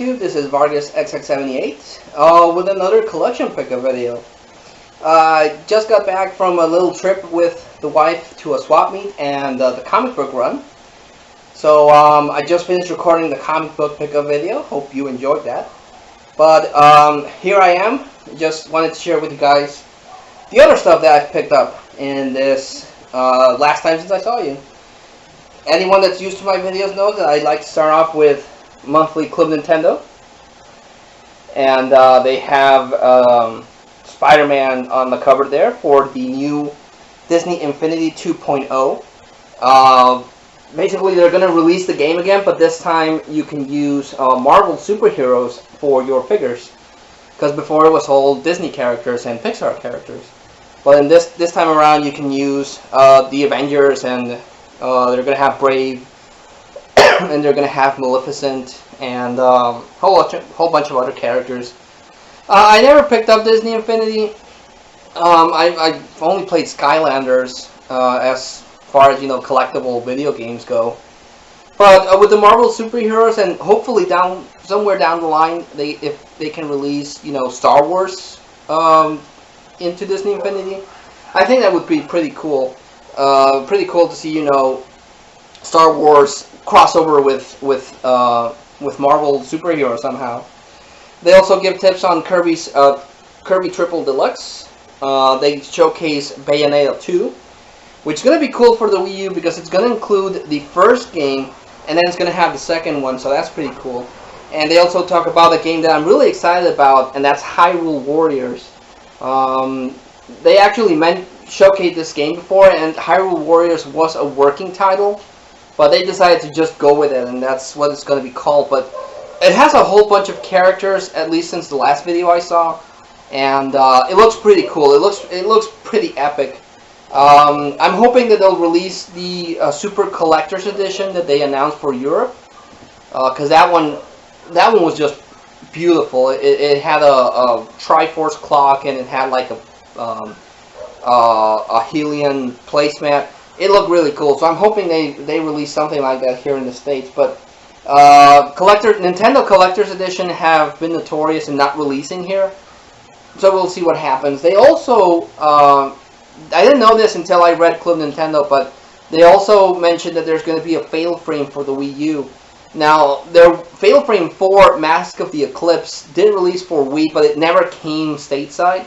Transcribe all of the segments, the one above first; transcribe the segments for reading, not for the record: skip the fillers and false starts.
YouTube, this is Vargas XX78 with another collection pickup video. I just got back from a little trip with the wife to a swap meet and the comic book run. So I just finished recording the comic book pickup video. Hope you enjoyed that. But here I am. Just wanted to share with you guys the other stuff that I've picked up in this last time since I saw you. Anyone that's used to my videos knows that I like to start off with monthly Club Nintendo. And they have Spider-Man on the cover there for the new Disney Infinity 2.0. Basically, they're going to release the game again, but this time you can use Marvel superheroes for your figures. Because before it was all Disney characters and Pixar characters. But in this time around, you can use the Avengers, and they're going to have Brave, and they're going to have Maleficent, and a whole bunch of other characters. I never picked up Disney Infinity. I've only played Skylanders as far as, collectible video games go. But with the Marvel superheroes, and hopefully somewhere down the line, if they can release, Star Wars into Disney Infinity, I think that would be pretty cool. Pretty cool to see, Star Wars crossover with Marvel superheroes somehow. They also give tips on Kirby Triple Deluxe. They showcase Bayonetta 2, which is going to be cool for the Wii U because it's going to include the first game, and then it's going to have the second one, so that's pretty cool. And they also talk about a game that I'm really excited about, and that's Hyrule Warriors. They actually showcased this game before, and Hyrule Warriors was a working title, but they decided to just go with it, and that's what it's going to be called. But it has a whole bunch of characters, at least since the last video I saw, and it looks pretty cool. It looks pretty epic. I'm hoping that they'll release the Super Collector's Edition that they announced for Europe, because that one was just beautiful. It had a Triforce clock, and it had like a Helian placemat. It looked really cool, so I'm hoping they release something like that here in the States. But Nintendo Collector's Edition have been notorious in not releasing here, so we'll see what happens. They also, I didn't know this until I read Club Nintendo, but they also mentioned that there's going to be a Fatal Frame for the Wii U. Now, their Fatal Frame 4 Mask of the Eclipse did release for Wii, but it never came stateside.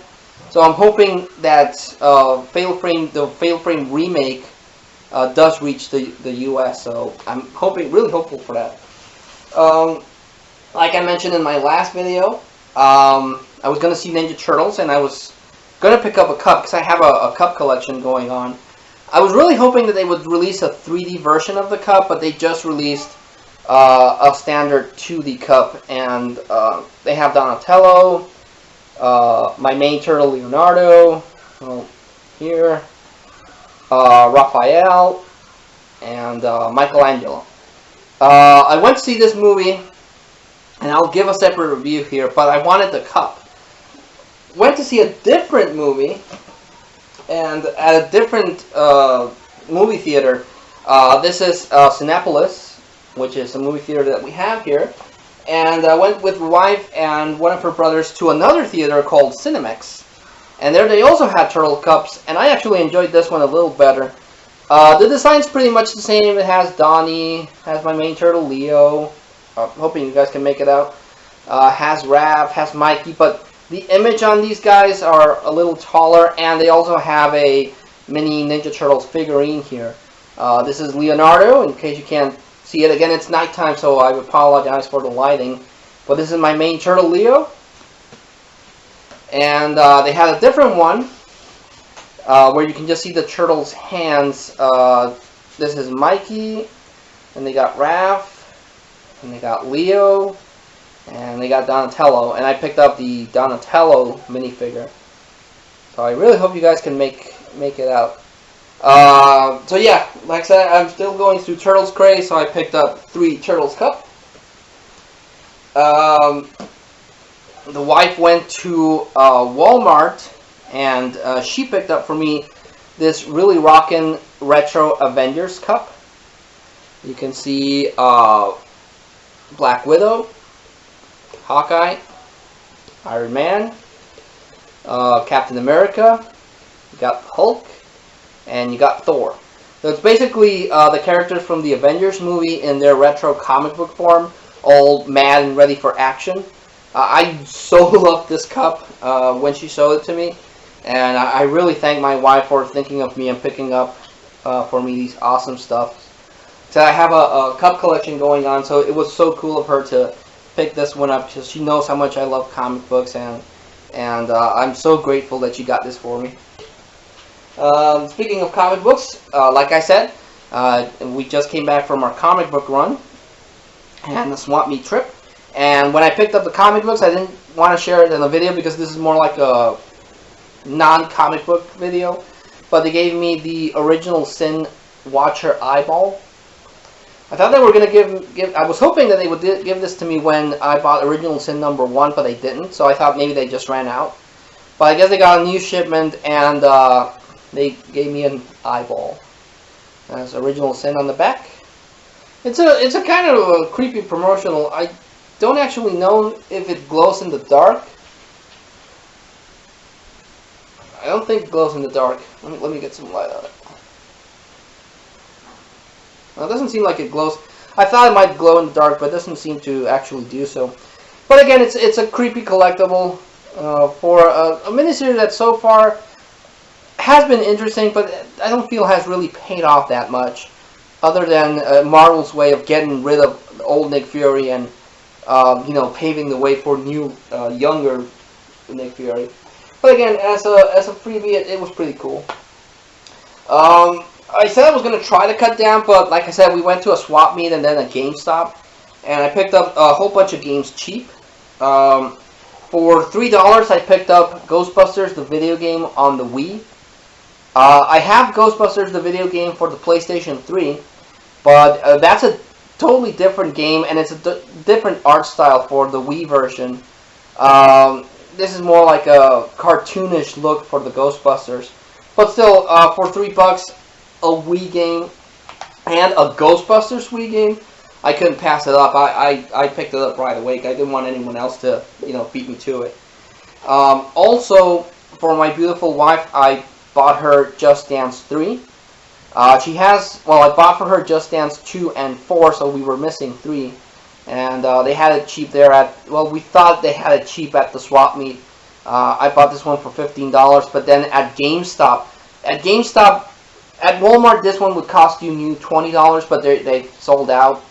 So I'm hoping that the Fatal Frame remake does reach the US. So I'm really hopeful for that. Like I mentioned in my last video, I was going to see Ninja Turtles, and I was going to pick up a cup because I have a cup collection going on. I was really hoping that they would release a 3D version of the cup, but they just released a standard 2D cup, and they have Donatello, my main turtle Leonardo, here, Raphael, and Michelangelo. I went to see this movie, and I'll give a separate review here, but I wanted the cup. Went to see a different movie, and at a different movie theater. This is Cinepolis, which is a movie theater that we have here. And I went with my wife and one of her brothers to another theater called Cinemex. And there they also had turtle cups, and I actually enjoyed this one a little better. The design's pretty much the same. It has Donnie, has my main turtle Leo. Hoping you guys can make it out. Has Raph, has Mikey, but the image on these guys are a little taller, and they also have a mini Ninja Turtles figurine here. This is Leonardo, in case you can't see it. Again, it's nighttime, so I apologize for the lighting. But this is my main turtle, Leo. And they had a different one, where you can just see the turtle's hands. This is Mikey, and they got Raph, and they got Leo, and they got Donatello. And I picked up the Donatello minifigure. So I really hope you guys can make it out. So yeah, like I said, I'm still going through Turtles craze, so I picked up 3 Turtles Cup. The wife went to Walmart, and she picked up for me this really rockin' retro Avengers Cup. You can see Black Widow, Hawkeye, Iron Man, Captain America, you got Hulk, and you got Thor. So it's basically the characters from the Avengers movie in their retro comic book form, all mad and ready for action. I so loved this cup when she showed it to me, and I really thank my wife for thinking of me and picking up for me these awesome stuff. So I have a cup collection going on, so it was so cool of her to pick this one up because she knows how much I love comic books, and I'm so grateful that she got this for me. Speaking of comic books, like I said, we just came back from our comic book run and the Swamp Meet trip. And when I picked up the comic books, I didn't want to share it in a video because this is more like a non-comic book video. But they gave me the Original Sin Watcher eyeball. I thought they were going to give. I was hoping that they would give this to me when I bought Original Sin #1, but they didn't. So I thought maybe they just ran out. But I guess they got a new shipment, and they gave me an eyeball. There's Original Sin on the back. It's a kind of a creepy promotional. I don't actually know if it glows in the dark. I don't think it glows in the dark. Let me get some light on it. Well, it doesn't seem like it glows. I thought it might glow in the dark, but it doesn't seem to actually do so. But again, it's a creepy collectible for a miniseries that so far has been interesting, but I don't feel has really paid off that much, other than Marvel's way of getting rid of old Nick Fury and paving the way for new, younger Nick Fury. But again, as a freebie, it was pretty cool. I said I was going to try to cut down, but like I said, we went to a swap meet and then a GameStop, and I picked up a whole bunch of games cheap. For $3, I picked up Ghostbusters, the video game, on the Wii. I have Ghostbusters, the video game, for the PlayStation 3, but that's a totally different game, and it's a different art style for the Wii version. This is more like a cartoonish look for the Ghostbusters. But still, for $3, a Wii game and a Ghostbusters Wii game, I couldn't pass it up. I picked it up right away. I didn't want anyone else to, beat me to it. Also, for my beautiful wife, I bought her Just Dance 3. I bought for her Just Dance 2 and 4, so we were missing 3. And they had it cheap there we thought they had it cheap at the swap meet. I bought this one for $15, but then at GameStop, at Walmart, this one would cost you new $20, but they sold out.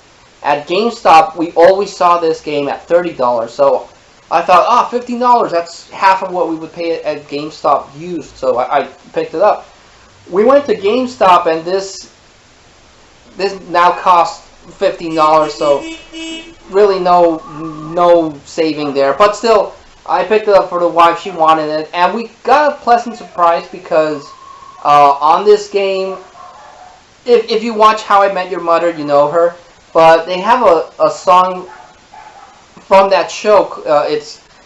At GameStop, we always saw this game at $30, so I thought, $15, that's half of what we would pay at GameStop used, so I picked it up. We went to GameStop, and this now costs $15, so really no saving there. But still, I picked it up for the wife. She wanted it, and we got a pleasant surprise because on this game, if you watch How I Met Your Mother, you know her. But they have a song from that show.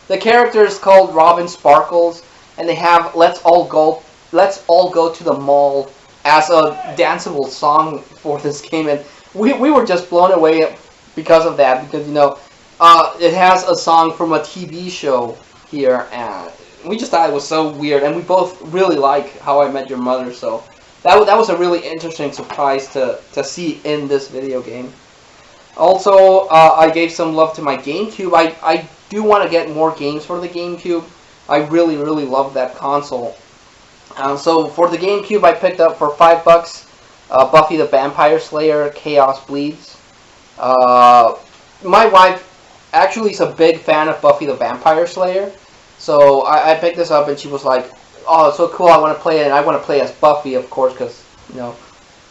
The character is called Robin Sparkles, and they have "Let's All Go to the Mall" as a danceable song for this game, and we were just blown away because of that, because it has a song from a TV show here, and we just thought it was so weird, and we both really like How I Met Your Mother, so that was a really interesting surprise to see in this video game. Also, I gave some love to my GameCube. I do want to get more games for the GameCube. I really, really love that console. So for the GameCube, I picked up for $5 Buffy the Vampire Slayer Chaos Bleeds. My wife actually is a big fan of Buffy the Vampire Slayer, so I picked this up and she was like, "Oh, it's so cool! I want to play it, and I want to play as Buffy, of course, because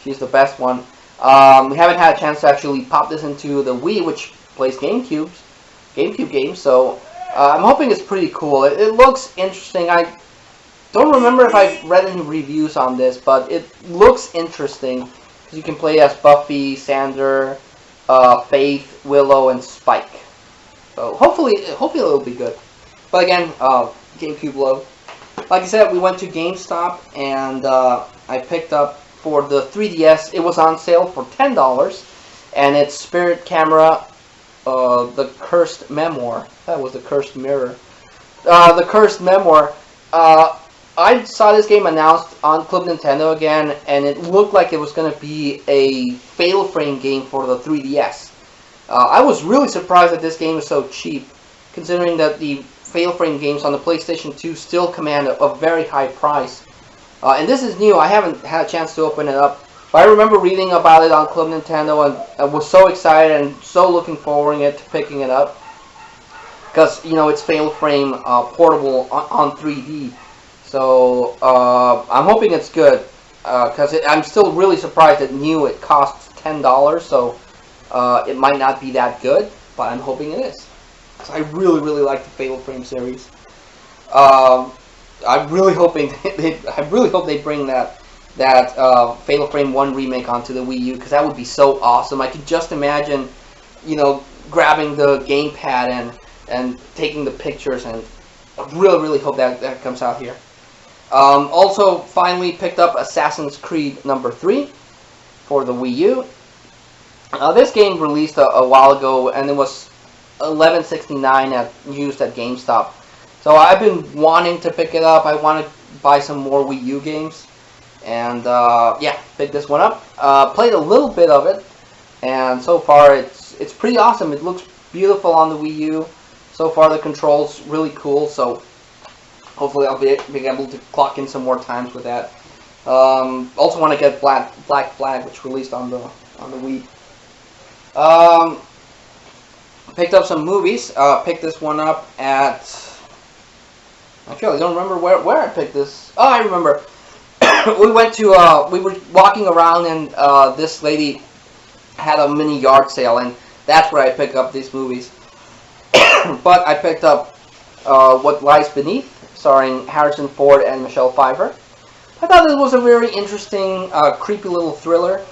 she's the best one." We haven't had a chance to actually pop this into the Wii, which plays GameCube games, so I'm hoping it's pretty cool. It looks interesting. I don't remember if I've read any reviews on this, but it looks interesting because you can play as Buffy, Xander, Faith, Willow, and Spike. So hopefully it'll be good. But again, GameCube love. Like I said, we went to GameStop and I picked up for the 3DS. It was on sale for $10, and it's Spirit Camera the Cursed Memoir. That was the Cursed Mirror. The Cursed Memoir. I saw this game announced on Club Nintendo again, and it looked like it was going to be a Fatal Frame game for the 3DS. I was really surprised that this game is so cheap, considering that the Fatal Frame games on the PlayStation 2 still command a very high price. And this is new. I haven't had a chance to open it up, but I remember reading about it on Club Nintendo, and I was so excited and so looking forward to picking it up, because it's Fatal Frame portable on 3D. So I'm hoping it's good, because I'm still really surprised that it costs $10, so it might not be that good, but I'm hoping it is. Because I really, really like the Fatal Frame series. I'm really hoping they bring that Fatal Frame 1 remake onto the Wii U, because that would be so awesome. I could just imagine, grabbing the gamepad and taking the pictures, and I really, really hope that comes out here. Also, finally picked up Assassin's Creed number 3 for the Wii U. This game released a while ago, and it was $11.69 used at GameStop. So I've been wanting to pick it up. I want to buy some more Wii U games, and yeah, picked this one up. Played a little bit of it, and so far it's pretty awesome. It looks beautiful on the Wii U. So far the controls really cool. So hopefully I'll be able to clock in some more times with that. Also want to get Black Flag, which released on the Wii. Picked up some movies. Picked this one up at... Actually, I don't remember where I picked this. Oh, I remember. We went to... we were walking around, and this lady had a mini yard sale, and that's where I picked up these movies. But I picked up What Lies Beneath, starring Harrison Ford and Michelle Pfeiffer. I thought it was a very interesting, creepy little thriller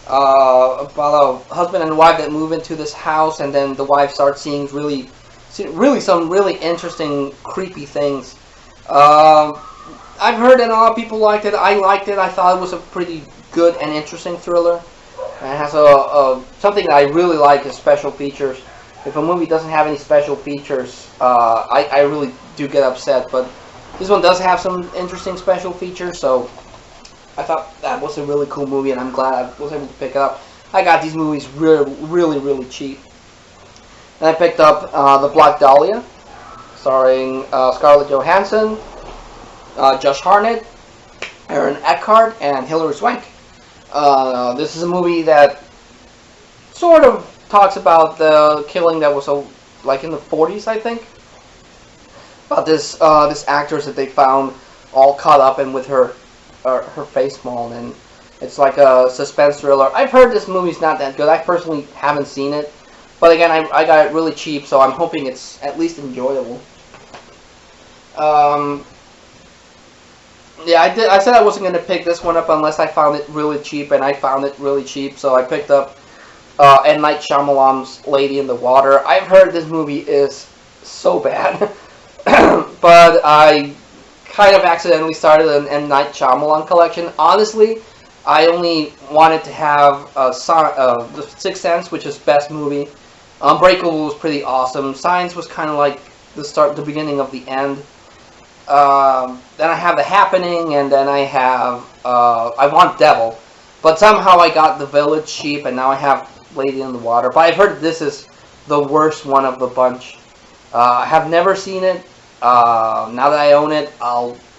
about a husband and wife that move into this house, and then the wife starts seeing really some really interesting, creepy things. I've heard that a lot of people liked it. I liked it. I thought it was a pretty good and interesting thriller. And it has something that I really like is special features. If a movie doesn't have any special features, I really do get upset. But this one does have some interesting special features, so I thought that was a really cool movie, and I'm glad I was able to pick it up. I got these movies really cheap. And I picked up The Black Dahlia, starring Scarlett Johansson, Josh Hartnett, Aaron Eckhart, and Hilary Swank. This is a movie that sort of talks about the killing that was like in the 40s, I think. About this actress that they found all caught up in with her face mauled, and it's like a suspense thriller. I've heard this movie's not that good. I personally haven't seen it, but again, I got it really cheap, so I'm hoping it's at least enjoyable. Yeah, I said I wasn't going to pick this one up unless I found it really cheap, and I found it really cheap, so I picked up M. Night Shyamalan's Lady in the Water. I've heard this movie is so bad, but I kind of accidentally started an M. Night Shyamalan collection. Honestly, I only wanted to have The Sixth Sense, which is best movie. Unbreakable was pretty awesome. Signs was kind of like the beginning of the end. Then I have The Happening, and then I have I Want Devil, but somehow I got The Village cheap, and now I have Lady in the Water. But I've heard this is the worst one of the bunch. I have never seen it. Now that I own it,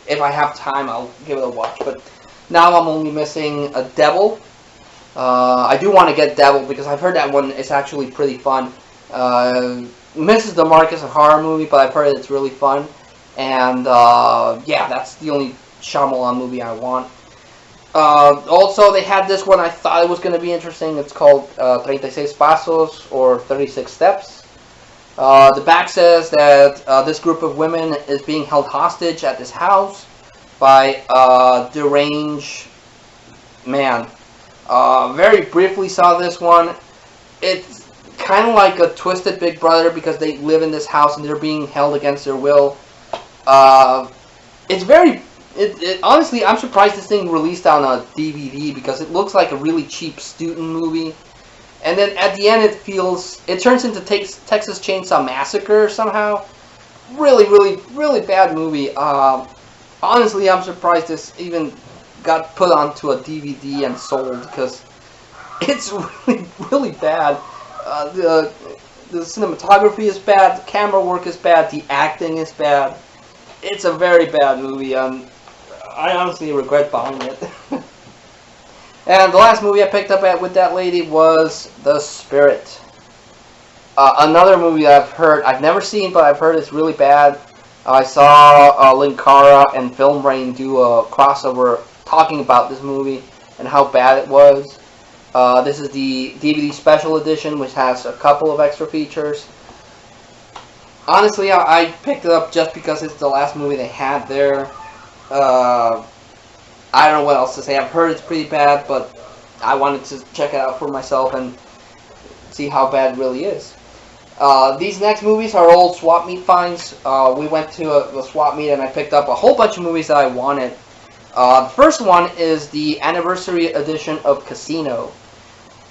if I have time, I'll give it a watch. But now I'm only missing a Devil. I do want to get Devil because I've heard that one is actually pretty fun. Misses the mark as a horror movie, but I've heard it's really fun. And yeah, that's the only Shyamalan movie I want. Also, they had this one I thought it was going to be interesting. It's called 36 Pasos, or 36 Steps. The back says that this group of women is being held hostage at this house by a deranged man. Very briefly saw this one. It's kind of like a twisted Big Brother because they live in this house and they're being held against their will. It's very... honestly, I'm surprised this thing released on a DVD because it looks like a really cheap student movie. And then at the end, it turns into Texas Chainsaw Massacre somehow. Really, really, really bad movie. Honestly, I'm surprised this even got put onto a DVD and sold, because it's really, really bad. The cinematography is bad, the camera work is bad, the acting is bad. It's a very bad movie. I honestly regret buying it. And the last movie I picked up with that lady was The Spirit. Another movie I've never seen, but I've heard it's really bad. I saw Linkara and Film Rain do a crossover talking about this movie and how bad it was. This is the DVD special edition, which has a couple of extra features. Honestly, I picked it up just because it's the last movie they had there. I don't know what else to say. I've heard it's pretty bad, but I wanted to check it out for myself and see how bad it really is. These next movies are old swap meet finds. We went to a swap meet and I picked up a whole bunch of movies that I wanted. The first one is the anniversary edition of Casino.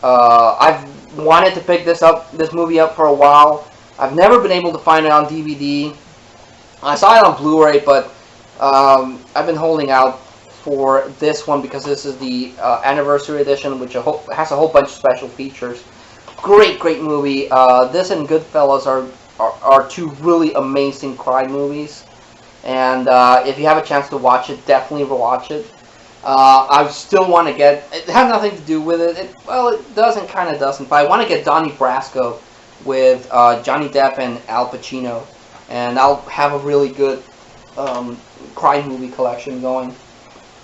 I've wanted to pick this movie up for a while. I've never been able to find it on DVD. I saw it on Blu-ray, but I've been holding out for this one because this is the anniversary edition, which has a whole bunch of special features. Great movie. This and Goodfellas are two really amazing crime movies. And if you have a chance to watch it, definitely watch it. I still want to get... It has nothing to do with it. Well, it does and kind of doesn't. But I want to get Donnie Brasco with Johnny Depp and Al Pacino. And I'll have a really good crime movie collection going.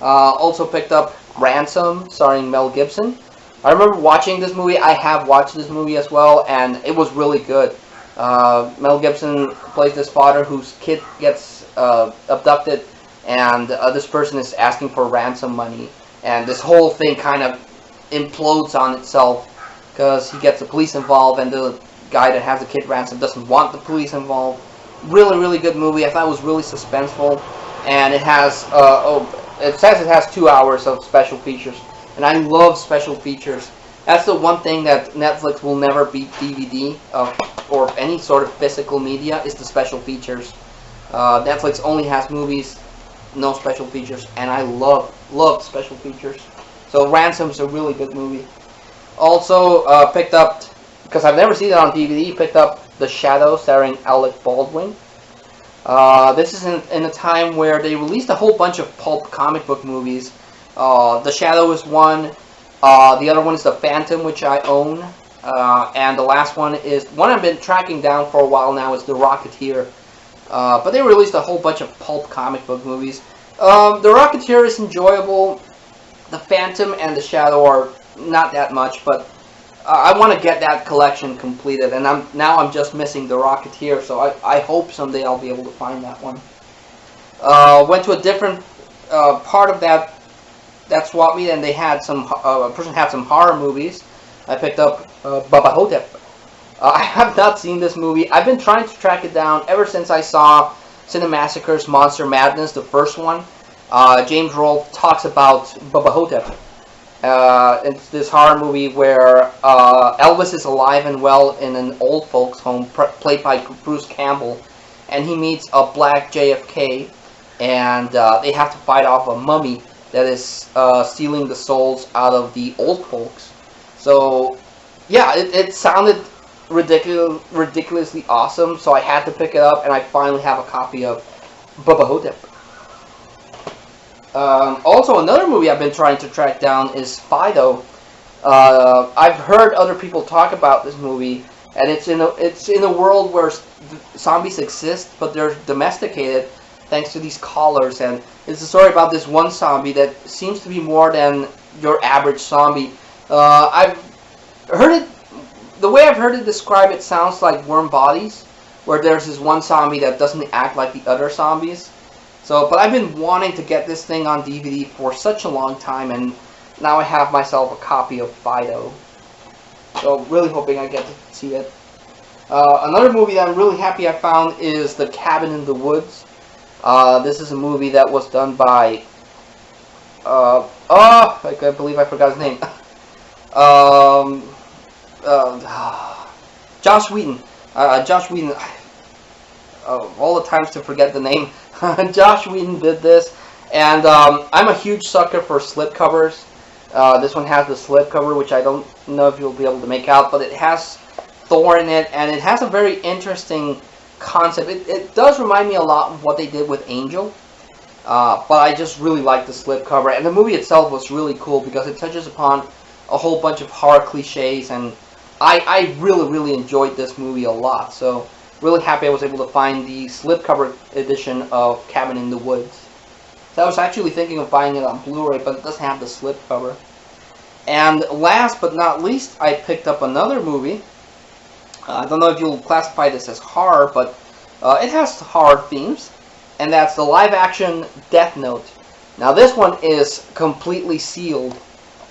Also picked up Ransom, starring Mel Gibson. I remember watching this movie. I have watched this movie as well, and it was really good. Mel Gibson plays this father whose kid gets abducted, and this person is asking for ransom money. And this whole thing kind of implodes on itself because he gets the police involved, and the guy that has the kid ransomed doesn't want the police involved. Really good movie. I thought it was really suspenseful, and it has it says it has 2 hours of special features. And I love special features. That's the one thing that Netflix will never beat DVD or any sort of physical media is the special features. Netflix only has movies, no special features, and I love special features. So Ransom is a really good movie. Also picked up, because I've never seen it on DVD, picked up The Shadow starring Alec Baldwin. This is in a time where they released a whole bunch of pulp comic book movies. The Shadow is one. The other one is The Phantom, which I own. And the last one is one I've been tracking down for a while now, is The Rocketeer. But they released a whole bunch of pulp comic book movies. The Rocketeer is enjoyable. The Phantom and The Shadow are not that much, but I want to get that collection completed. And I'm just missing The Rocketeer, so I hope someday I'll be able to find that one. Went to a different part of that swap meet, and they had a person had some horror movies. I picked up Bubba Hotep. I have not seen this movie. I've been trying to track it down ever since I saw Cinemassacre's Monster Madness, the first one. James Rolfe talks about Bubba Hotep. It's this horror movie where Elvis is alive and well in an old folks home played by Bruce Campbell, and he meets a black JFK, and they have to fight off a mummy that is stealing the souls out of the old folks. So, yeah, it sounded ridiculously awesome, so I had to pick it up, and I finally have a copy of Bubba Hotep. Also, another movie I've been trying to track down is Fido. I've heard other people talk about this movie, and it's in a world where zombies exist, but they're domesticated thanks to these collars, and it's a story about this one zombie that seems to be more than your average zombie. I've heard it, the way I've heard it described, it sounds like Warm Bodies, where there's this one zombie that doesn't act like the other zombies. So, but I've been wanting to get this thing on DVD for such a long time, and now I have myself a copy of Fido. So, really hoping I get to see it. Another movie that I'm really happy I found is The Cabin in the Woods. This is a movie that was done by, I can't believe I forgot his name. Josh Whedon. Josh Whedon. All the times to forget the name. Josh Whedon did this, and I'm a huge sucker for slipcovers. This one has the slipcover, which I don't know if you'll be able to make out, but it has Thor in it, and it has a very interesting concept. It does remind me a lot of what they did with Angel, but I just really like the slipcover, and the movie itself was really cool because it touches upon a whole bunch of horror cliches, and I really enjoyed this movie a lot. So really happy I was able to find the slipcover edition of Cabin in the Woods. So I was actually thinking of buying it on Blu-ray, but it doesn't have the slipcover. And last but not least, I picked up another movie. I don't know if you'll classify this as horror, but it has horror themes, and that's the live-action Death Note. Now this one is completely sealed.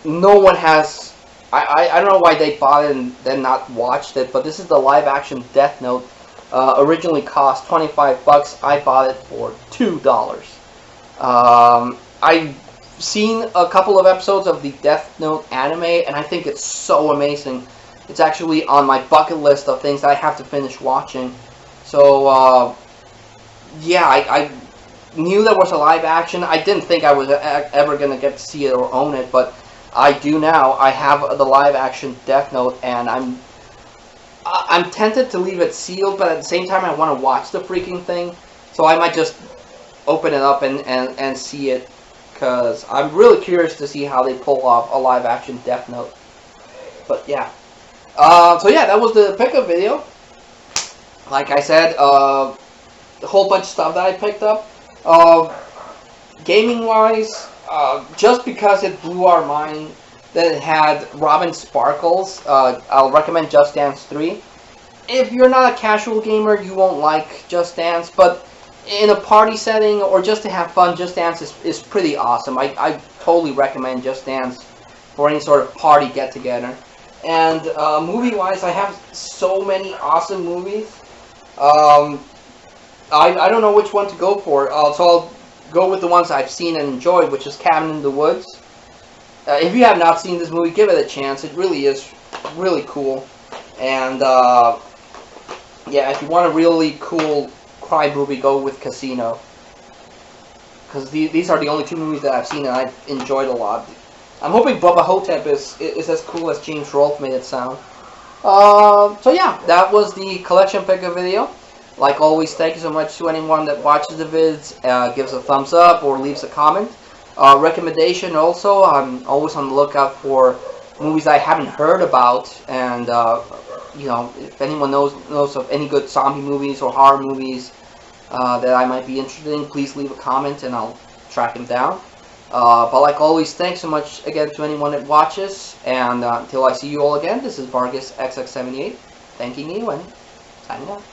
No one has... I don't know why they bought it and then not watched it, but this is the live-action Death Note. Originally cost $25. I bought it for $2. I've seen a couple of episodes of the Death Note anime, and I think it's so amazing. It's actually on my bucket list of things that I have to finish watching. So, yeah, I knew there was a live action. I didn't think I was ever going to get to see it or own it, but I do now. I have the live action Death Note, and I'm tempted to leave it sealed, but at the same time I want to watch the freaking thing. So I might just open it up and see it, because I'm really curious to see how they pull off a live action Death Note. But yeah. So yeah, that was the pickup video. Like I said, a whole bunch of stuff that I picked up. Gaming wise, just because it blew our mind that it had Robin Sparkles, I'll recommend Just Dance 3. If you're not a casual gamer, you won't like Just Dance, but in a party setting or just to have fun, Just Dance is pretty awesome. I totally recommend Just Dance for any sort of party get-together. And movie-wise, I have so many awesome movies. I don't know which one to go for, so I'll go with the ones I've seen and enjoyed, which is Cabin in the Woods. If you have not seen this movie, give it a chance. It really is really cool. And yeah, if you want a really cool crime movie, go with Casino. Because these are the only two movies that I've seen and I've enjoyed a lot. I'm hoping Bubba Hotep is as cool as James Rolfe made it sound. So yeah, that was the collection pickup video. Like always, thank you so much to anyone that watches the vids, gives a thumbs up or leaves a comment. Recommendation also, I'm always on the lookout for movies I haven't heard about, and you know, if anyone knows of any good zombie movies or horror movies that I might be interested in, please leave a comment and I'll track them down. But like always, thanks so much again to anyone that watches, and until I see you all again, this is Vargas XX78, thanking you and signing out.